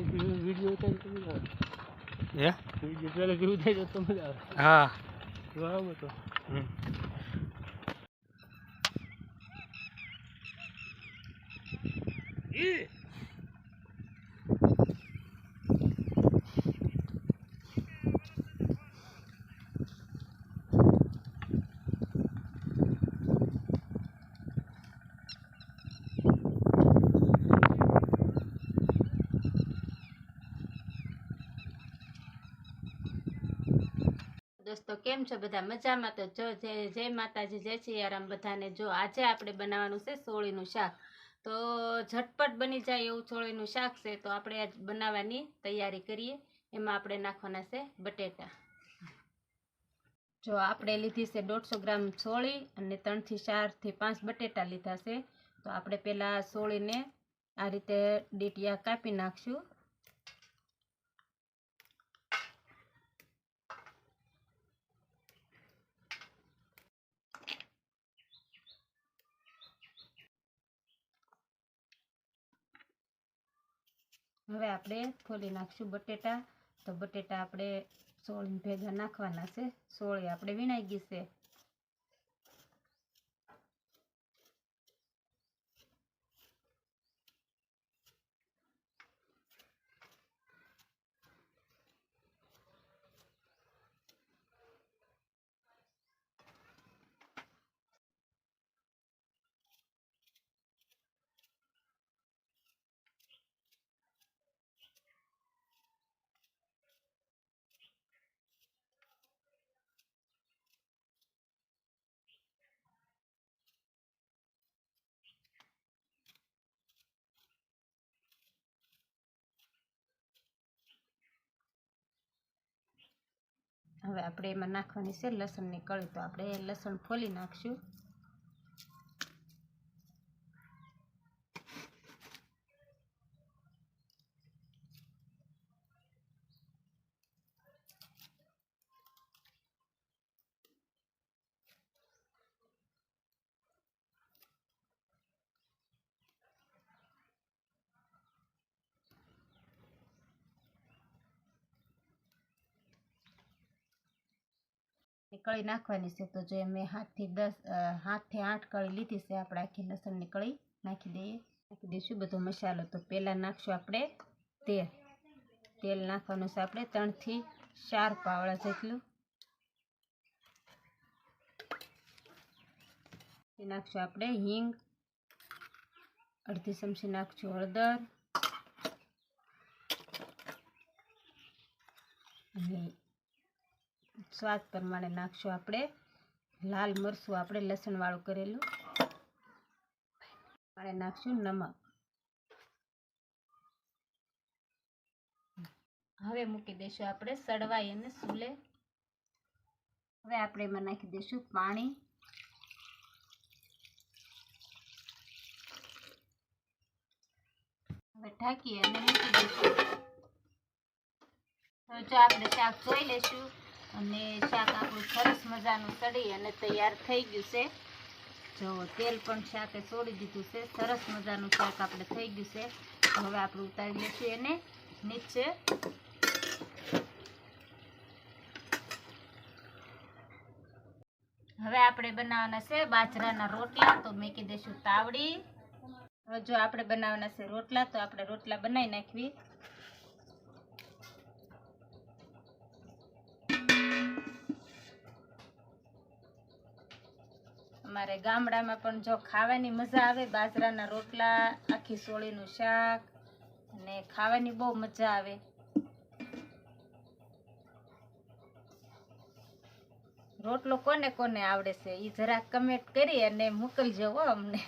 Video उतार तो मजा આવે હે वीडियो ट्रेलर જેવું થાય તો મજા આવે હા વાવ તો दोस्तों केम छो बधा मजा में। तो जो जय माताजी जय सियाराम बधाने। जो आज आपणे बनाववानुं छे सोळीनुं शाक। तो झटपट बनी जाए एवुं सोळीनुं शाक छे। तो आपणे आज बनाववानी तैयारी करीए। एमां आपणे नाखवाना छे बटेटा। जो आपणे लीधी छे 150 ग्राम सोળી अने 3 થી 4 થી 5 बटेटा लीधा छे। तो आपणे पहेला सोळीने आ रीते डीटिया कापी नाखशुं। हवे आपणे खोली नाखशुं बटेटा। तो बटेटा आपणे सोळी भेगा नाखवाना छे। सोળી आपणे वीणाई गई छे। હવે આપણે એમાં નાખવાની છે લસણની કળી। તો આપણે લસણ ફોલી નાખશું। कળી नाखवानी छे। तो जो मैं 7 થી 8 कળી लीधी छे। આપણે આખી લસણની કળી નાખી દઈશું બધો મસાલો। તો પહેલા નાખશું આપણે તેલ નાખવાનું છે આપણે 3 થી 4 પાવડા જેટલું। નાખશું આપણે હિંગ, અડધી ચમચી નાખશું હળદર અને स्वाद प्रमाणे नाखशुं आपणे लाल मरचुं आपणे लसण वाळुं करेलुं। प्रमाणे नाखशुं नमक। हवे मूकी देशुं आपणे सड़वाई अने चूले। हवे आपणे एमां नाखी देशुं पाणी। हवे ढांकी अने मूकी देशुं। तो जो आपणे शाक जोई लेशुं અને શાક આપણું સરસ મજાનું સડી અને તૈયાર થઈ ગયું છે। જો તેલ પણ શાકે છોડી દીધું છે। સરસ મજાનું શાક આપણે થઈ ગયું છે। તો હવે આપણે ઉતારી લઈશું એને નીચે। હવે આપણે બનાવવાના છે બાજરાના રોટલા। તો મૂકી દઈશું તાવડી। હવે જો આપણે બનાવવાના છે રોટલા। તો આપણે રોટલા બનાવી નાખવી। અમારે ગામડામાં પણ જો ખાવાની મજા આવે બાજરાના રોટલા, આખી સોળીનું શાક અને ખાવાની બહુ મજા આવે। રોટલો કોને કોને આવડે છે એ જરાક કમેન્ટ કરી અને મોકલજો હો અમને।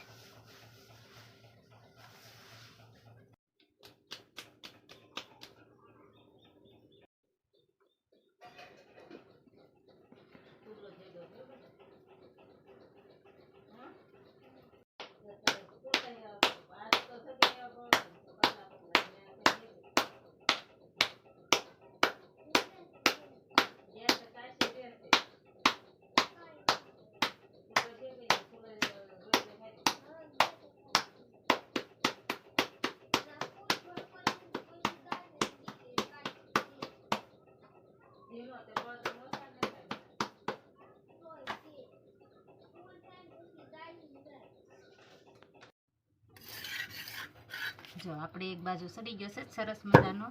જો આપણે એક બાજુ સડી ગયો છે સરસ મજાનો,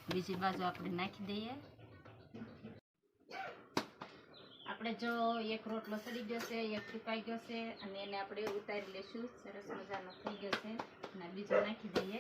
બીજી બાજુ આપણે નાખી દઈએ. આપણે જો એક રોટલો સડી ગયો છે, એક સુકાઈ ગયો છે, અને એને આપણે ઉતારી લેશું. સરસ મજાનો થઈ ગયો છે અને બીજો નાખી દઈએ.